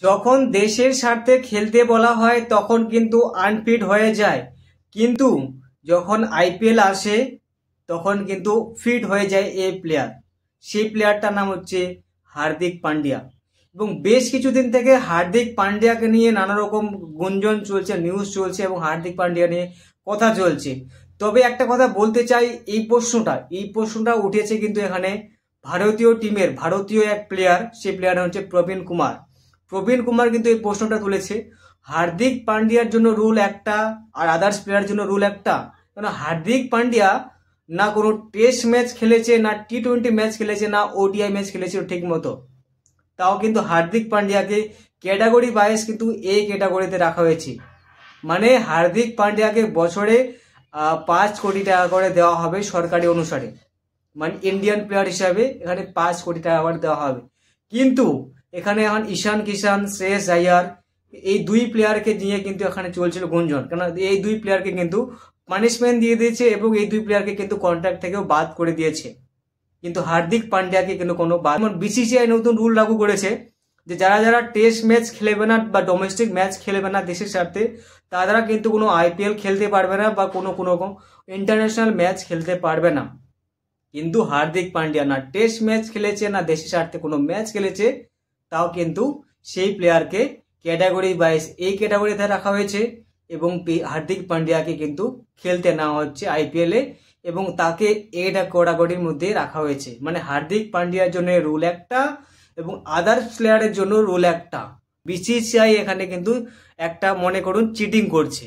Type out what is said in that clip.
যখন দেশের স্বার্থে খেলতে বলা হয় তখন কিন্তু আনফিট হয়ে যায়, কিন্তু যখন আইপিএল আসে তখন কিন্তু ফিট হয়ে যায় এই প্লেয়ার। সেই প্লেয়ারটার নাম হচ্ছে হার্দিক পান্ডিয়া। এবং বেশ কিছুদিন থেকে হার্দিক পান্ডিয়াকে নিয়ে নানা রকম গুঞ্জন চলছে, নিউজ চলছে এবং হার্দিক পান্ডিয়া নিয়ে কথা চলছে। তবে একটা কথা বলতে চাই, এই প্রশ্নটা উঠেছে কিন্তু এখানে ভারতীয় টিমের ভারতীয় এক প্লেয়ার, সেই প্লেয়ার হচ্ছে প্রবীণ কুমার কিন্তু এই প্রশ্নটা তুলেছে। হার্দিক পান্ডিয়ার জন্য রুল একটা আর আদার্স প্লেয়ারের জন্য রুল একটা। কারণ হার্দিক পান্ডিয়া না কোনো টেস্ট ম্যাচ খেলেছে, না টি-20 ম্যাচ খেলেছে, না ওডিআই ম্যাচ খেলেছে ঠিক মতো। তাও কিন্তু হার্দিক পান্ডিয়াকে ক্যাটাগরি ওয়াইজ কিন্তু এই ক্যাটাগরিতে রাখা হয়েছে। মানে হার্দিক পান্ডিয়াকে বছরে 5 কোটি টাকা করে দেওয়া হবে সরকারি অনুসারে, মানে ইন্ডিয়ান প্লেয়ার হিসাবে এখানে 5 কোটি টাকা করে দেওয়া হবে। কিন্তু এখানে এখন ঈশান কিষান, শ্রেয়স আইয়ার, এই দুই প্লেয়ারকে নিয়ে কিন্তু এখানে চলছিল গুঞ্জন। কেন এই দুই প্লেয়ারকে কিন্তু পানিশমেন্ট দিয়ে দিয়েছে এবং এই দুই প্লেয়ারকে কিন্তু কন্ট্রাক্ট থেকেও বাদ করে দিয়েছে। কিন্তু হার্দিক পান্ডিয়াকে কিন্তু কোনো বাদ, বিসিসিআই নতুন রুল লাগু করেছে যে যারা যারা টেস্ট ম্যাচ খেলবে না বা ডোমেস্টিক ম্যাচ খেলবে না দেশের স্বার্থে, তারা কিন্তু কোনো আইপিএল খেলতে পারবে না বা কোনো ইন্টারন্যাশনাল ম্যাচ খেলতে পারবে না। কিন্তু হার্দিক পান্ডিয়া না টেস্ট ম্যাচ খেলেছে, না দেশের স্বার্থে কোনো ম্যাচ খেলেছে, তাও কিন্তু সেই প্লেয়ারকে ক্যাটাগরি ওয়াইজ এই ক্যাটাগরিতে রাখা হয়েছে এবং হার্দিক পান্ডিয়াকে কিন্তু খেলতে নেওয়া হচ্ছে আইপিএলে এবং তাকে এটা ক্যাটাগরির মধ্যে রাখা হয়েছে। মানে হার্দিক পান্ডিয়ার জন্য রুল একটা এবং আদার্স প্লেয়ারের জন্য রুল একটা। বিসিসিআই এখানে কিন্তু একটা মনে করুন চিটিং করছে।